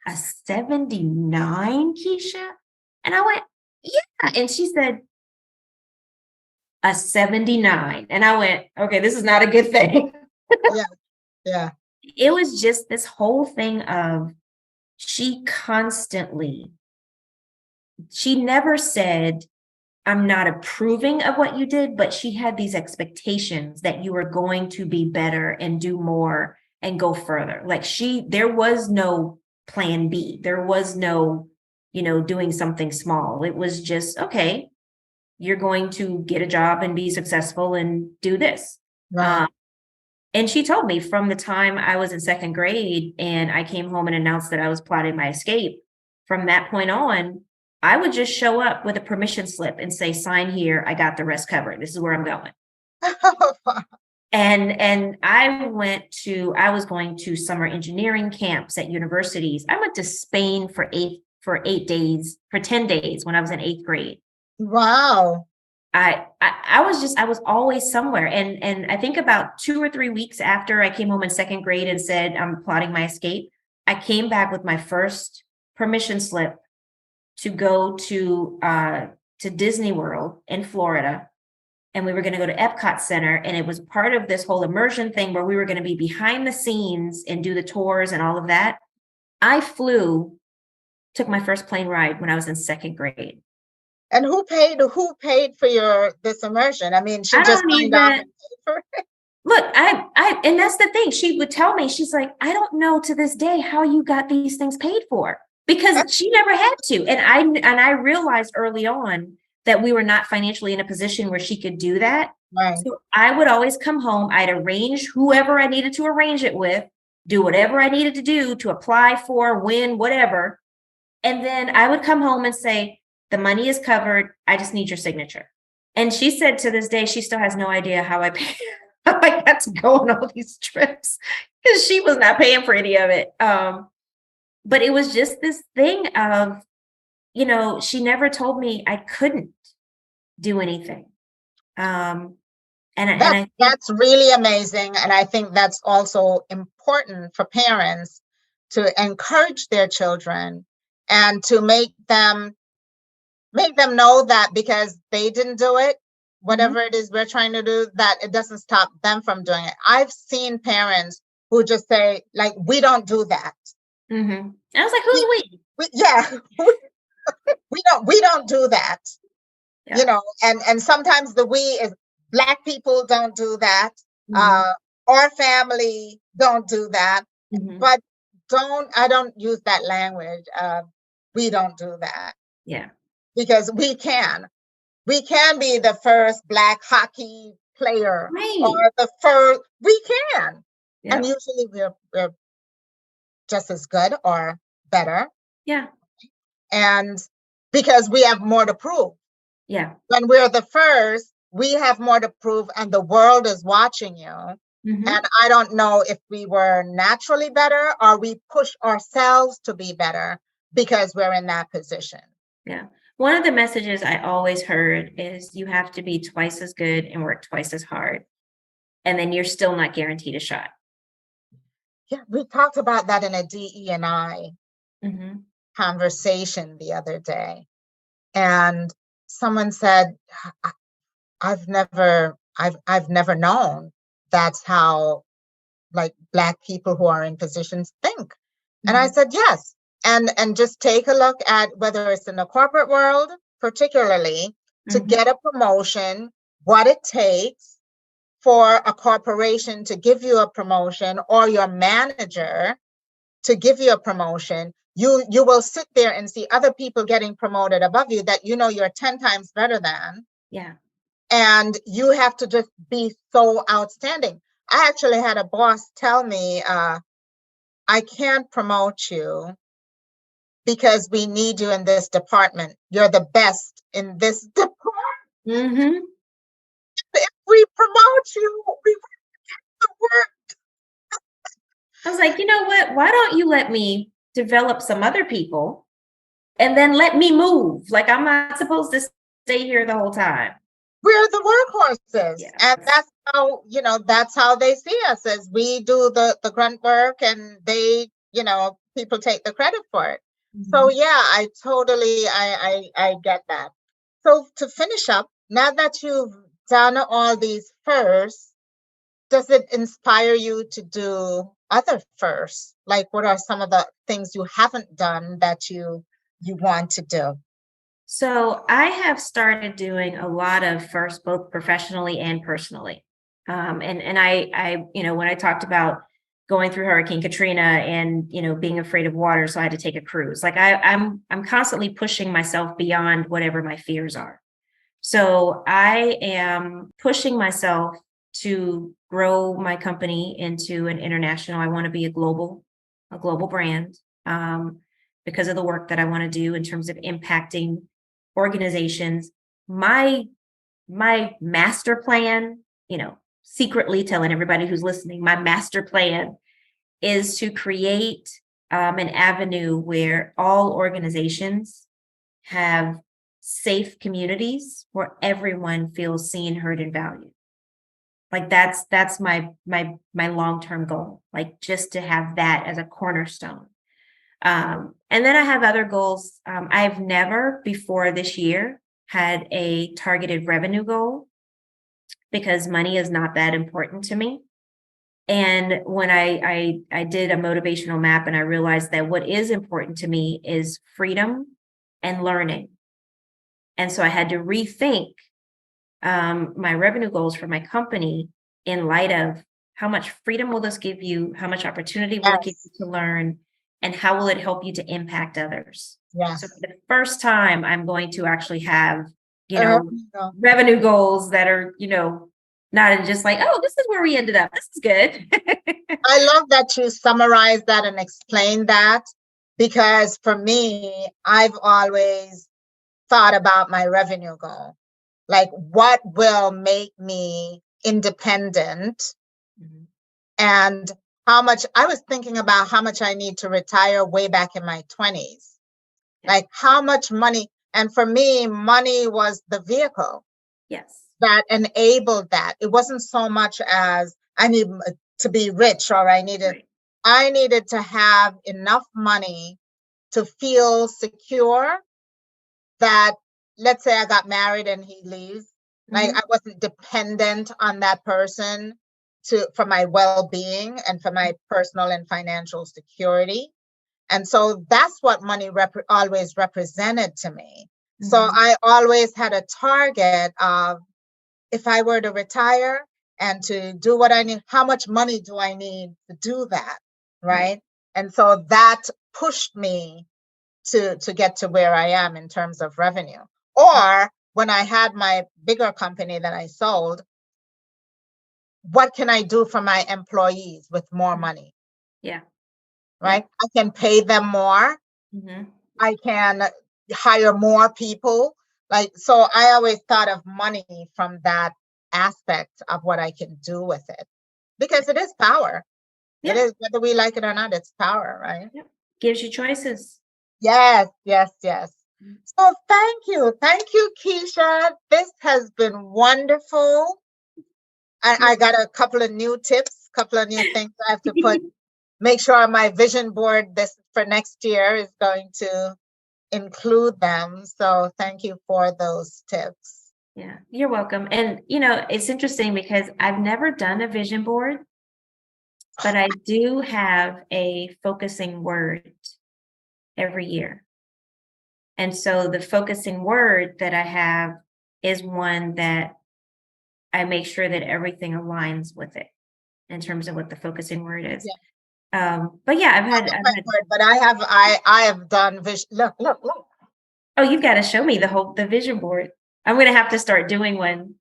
a 79, Keisha? And I went, yeah. And she said, a 79. And I went, okay, this is not a good thing. Yeah. Yeah. It was just this whole thing of she never said, I'm not approving of what you did, but she had these expectations that you were going to be better and do more and go further. Like there was no plan B. There was no, doing something small. It was just, okay, you're going to get a job and be successful and do this. Right. And she told me from the time I was in second grade and I came home and announced that I was plotting my escape, from that point on, I would just show up with a permission slip and say, sign here, I got the rest covered. This is where I'm going. And I was going to summer engineering camps at universities. I went to Spain for 10 days when I was in 8th grade. Wow. I was always somewhere. And I think about 2 or 3 weeks after I came home in second grade and said, I'm plotting my escape, I came back with my first permission slip to go to Disney World in Florida. And we were going to go to Epcot Center. And it was part of this whole immersion thing where we were going to be behind the scenes and do the tours and all of that. I took my first plane ride when I was in second grade. And who paid for this immersion? I mean, she just signed off and paid for it. Look, and that's the thing. She would tell me, she's like, I don't know to this day how you got these things paid for, because she never had to. And I realized early on that we were not financially in a position where she could do that. Right. So I would always come home. I'd arrange whoever I needed to arrange it with, do whatever I needed to do to apply for, win, whatever. And then I would come home and say, the money is covered. I just need your signature. And she said to this day, she still has no idea how I paid. I got to go on all these trips because she was not paying for any of it. But it was just this thing of, she never told me I couldn't do anything. And that's really amazing. And I think that's also important for parents to encourage their children and to make them know that because they didn't do it, whatever it is we're trying to do, that it doesn't stop them from doing it. I've seen parents who just say, like, we don't do that. Mm-hmm. I was like, who's we? Yeah, we don't do that. Yeah. And sometimes the we is Black people don't do that. Our family don't do that. But I don't use that language. We don't do that. Yeah. Because we can be the first Black hockey player, right, or the first, we can. Yeah. And usually we're just as good or better. Yeah. And because we have more to prove. Yeah. When we're the first, we have more to prove and the world is watching you. And I don't know if we were naturally better or we push ourselves to be better because we're in that position. Yeah. One of the messages I always heard is you have to be twice as good and work twice as hard. And then you're still not guaranteed a shot. Yeah, we talked about that in a DE&I conversation the other day. And someone said, I've never known that's how, like, Black people who are in positions think. And I said, yes. And just take a look at whether it's in the corporate world, particularly to get a promotion, what it takes for a corporation to give you a promotion or your manager to give you a promotion. You will sit there and see other people getting promoted above you that you're 10 times better than. Yeah. And you have to just be so outstanding. I actually had a boss tell me, I can't promote you because we need you in this department. You're the best in this department. If we promote you, we will get the work. I was like, you know what? Why don't you let me develop some other people and then let me move? Like, I'm not supposed to stay here the whole time. We're the workhorses. Yeah. And that's how they see us, as we do the grunt work and they, people take the credit for it. So yeah, I totally, I get that. So to finish up, now that you've done all these firsts, does it inspire you to do other firsts? Like, what are some of the things you haven't done that you want to do? So I have started doing a lot of first, both professionally and personally. And when I talked about going through Hurricane Katrina and, being afraid of water, so I had to take a cruise. Like I'm constantly pushing myself beyond whatever my fears are. So I am pushing myself to grow my company into an international. I want to be a global brand, because of the work that I want to do in terms of impacting organizations. My master plan, secretly telling everybody who's listening, my master plan is to create an avenue where all organizations have safe communities where everyone feels seen, heard, and valued. Like that's my long-term goal, like just to have that as a cornerstone. And then I have other goals. I've never before this year had a targeted revenue goal because money is not that important to me. And when I did a motivational map and I realized that what is important to me is freedom and learning. And so I had to rethink my revenue goals for my company in light of how much freedom will this give you, how much opportunity will it give Yes. you to learn, and how will it help you to impact others. Yes. So for the first time, I'm going to actually have, Uh, revenue goals that are, not just like, oh, this is where we ended up. This is good. I love that you summarize that and explain that, because for me, I've always thought about my revenue goal. Like, what will make me independent, Mhm. and how much I was thinking about how much I need to retire way back in my 20s. Yeah. Like, how much money. And for me, money was the vehicle Yes. that enabled that. It wasn't so much as I need to be rich, or Right. I needed to have enough money to feel secure that, let's say I got married and he leaves, like Mhm. I wasn't dependent on that person for my well-being and for my personal and financial security. And so that's what money always represented to me. So Mhm. I always had a target of, if I were to retire and to do what I need, how much money do I need to do that? Right. Right. And so that pushed me to get to where I am in terms of revenue. Or when I had my bigger company that I sold, what can I do for my employees with more money? Yeah. Yeah. Right. I can pay them more. Mhm. I can hire more people. Like, so I always thought of money from that aspect of what I can do with it, because it is power. It Yeah. is, whether we like it or not, it's power, right? Yeah. Gives you choices. Yes, yes, yes. So thank you. Thank you, Keisha. This has been wonderful. I got a couple of new tips, couple of new things I have to make sure my vision board this for next year is going to include them. So thank you for those tips. Yeah, you're welcome. And it's interesting because I've never done a vision board, but I do have a focusing word every year. And so the focusing word that I have is one that I make sure that everything aligns with it in terms of what the focusing word is. Yeah, But yeah, I've had, word, but I have done vision. Look. oh, you've got to show me the vision board. I'm going to have to start doing one.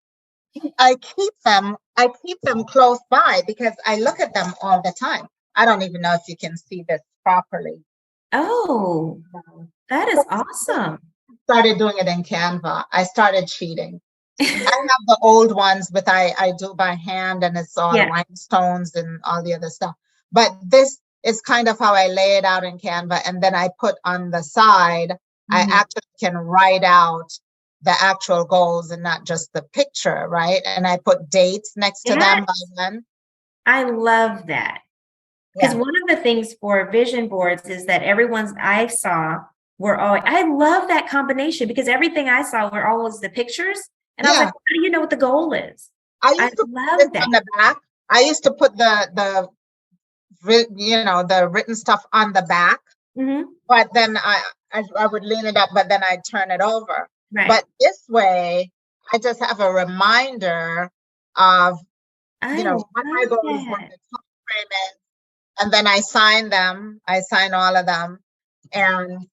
I keep them close by because I look at them all the time. I don't even know if you can see this properly. Oh, that is awesome. Started doing it in Canva. I started cheating. I have the old ones, but I do by hand, and it's all Yeah. rhinestones and all the other stuff. But this is kind of how I lay it out in Canva. And then I put on the side, I Mhm. actually can write out the actual goals and not just the picture, right? And I put dates next to them by Yes, then. I love that. Because Yeah. one of the things for vision boards is that everyone's I saw were all, I love that combination because everything I saw were always the pictures. And I was like, Yeah. how do you know what the goal is? I I used to put this love on that. the back. I used to put the written stuff on the back. Mhm. But then I would lean it up, but then I'd turn it over. Right. But this way, I just have a reminder of, I what my love goals, what that. the time frame is, and then I sign them. I sign all of them. And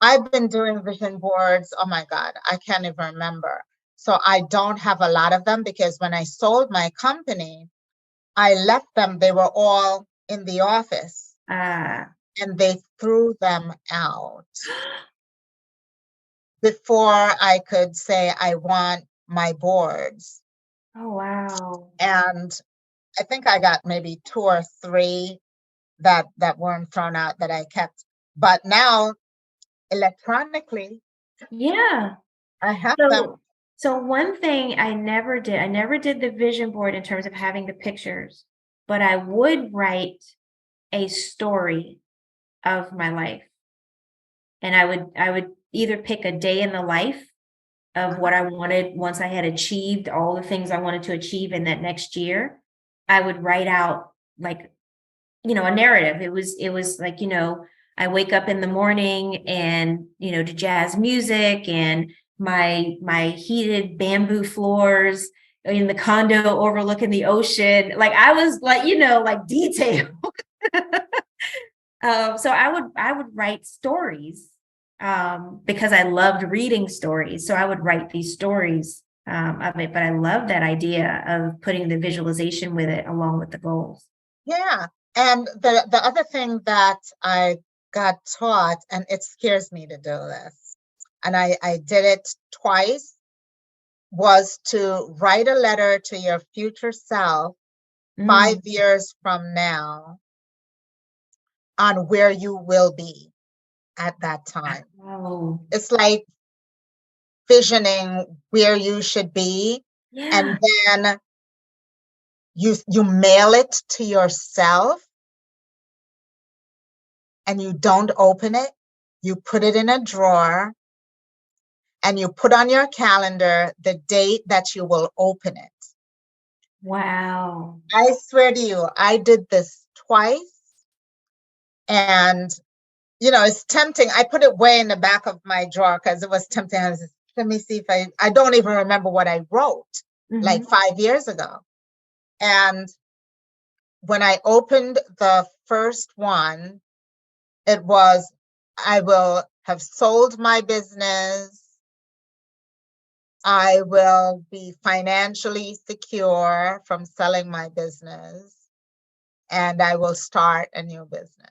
I've been doing vision boards. Oh my God, I can't even remember. So I don't have a lot of them because when I sold my company, I left them. They were all in the office and they threw them out before I could say I want my boards. Oh, wow. And I think I got maybe 2 or 3 that weren't thrown out that I kept. But now electronically, Yeah. I have them. So one thing I never did the vision board in terms of having the pictures, but I would write a story of my life. And I would either pick a day in the life of what I wanted once I had achieved all the things I wanted to achieve in that next year. I would write out like, a narrative. It was like, I wake up in the morning and, to jazz music and my heated bamboo floors in the condo overlooking the ocean. Like I was like, like detail. So I would write stories because I loved reading stories. So I would write these stories of it. But I love that idea of putting the visualization with it along with the goals. Yeah. And the other thing that I got taught, and it scares me to do this, and I did it twice, was to write a letter to your future self 5 years from now on where you will be at that time. Oh, It's like visioning where you should be, yeah. and then you mail it to yourself and you don't open it. You put it in a drawer and you put on your calendar the date that you will open it. Wow. I swear to you, I did this twice. And, it's tempting. I put it way in the back of my drawer because it was tempting. I was just, let me see if I don't even remember what I wrote like 5 years ago. And when I opened the first one, it was, I will have sold my business. I will be financially secure from selling my business, and I will start a new business.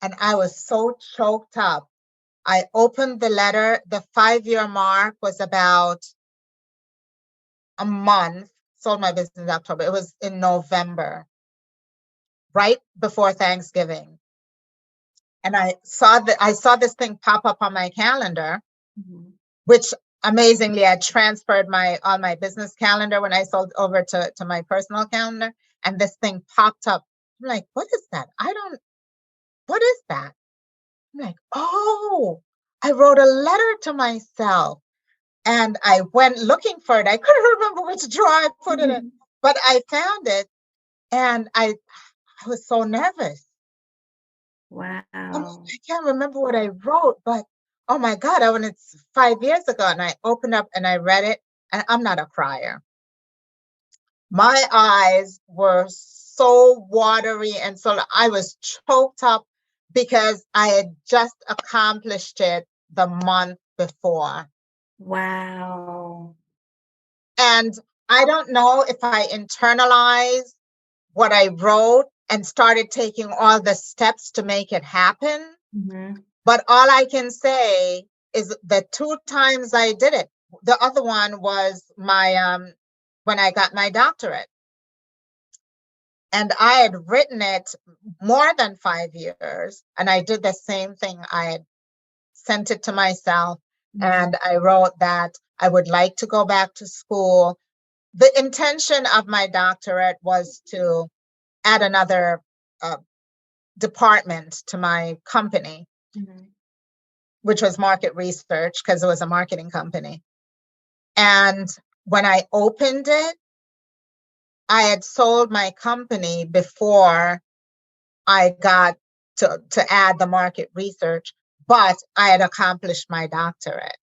And I was so choked up. I opened the letter. The 5-year mark was about a month. Sold my business in October. It was in November, right before Thanksgiving. And I saw this thing pop up on my calendar, which amazingly I transferred on my business calendar when I sold over to my personal calendar. And this thing popped up. I'm like, what is that? What is that? I'm like, oh, I wrote a letter to myself. And I went looking for it. I couldn't remember which drawer I put it in, but I found it. And I was so nervous. Wow. I can't remember what I wrote, but oh my God, it's 5 years ago. And I opened up and I read it, and I'm not a crier. My eyes were so watery, and so I was choked up because I had just accomplished it the month before. Wow. And I don't know if I internalized what I wrote and started taking all the steps to make it happen. But all I can say is the 2 times I did it. The other one was when I got my doctorate. And I had written it more than 5 years. And I did the same thing. I had sent it to myself and I wrote that I would like to go back to school. The intention of my doctorate was to add another department to my company, which was market research, because it was a marketing company. And when I opened it, I had sold my company before I got to add the market research, but I had accomplished my doctorate.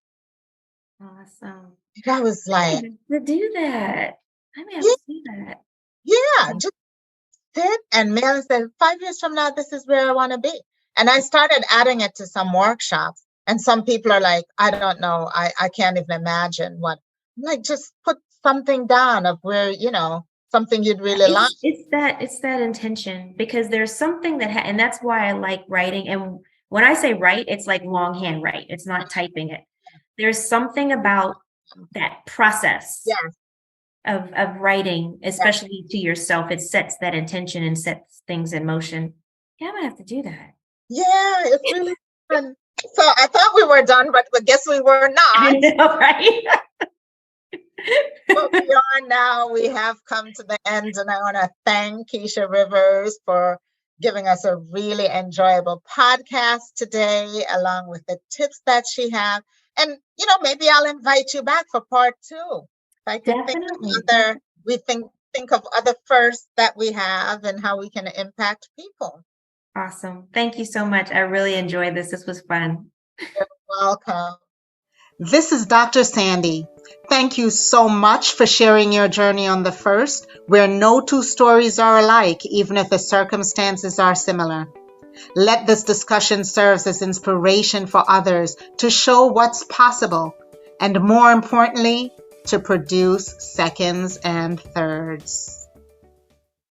Awesome. I was like, to do that. I may have yeah, to do that. yeah, just sit and mail and say, 5 years from now, this is where I want to be. And I started adding it to some workshops. And some people are like, I don't know, I can't even imagine what. I'm like, just put something down of where, something you'd really like. It's that intention, because there's something that and that's why I like writing. And when I say write, it's like longhand write. It's not typing it. There's something about that process. Yeah. Of writing, especially to yourself. It sets that intention and sets things in motion. Yeah, I'm gonna have to do that. Yeah, it's really fun. So I thought we were done, but I guess we were not. I know, right? But we are now. We have come to the end, and I want to thank Keisha Rivers for giving us a really enjoyable podcast today, along with the tips that she has. And maybe I'll invite you back for part 2. I can think of other firsts that we have and how we can impact people. Awesome. Thank you so much. I really enjoyed this. This was fun. You're welcome. This is Dr. Sandi. Thank you so much for sharing your journey on the first, where no two stories are alike, even if the circumstances are similar. Let this discussion serve as inspiration for others to show what's possible, and more importantly, to produce seconds and thirds.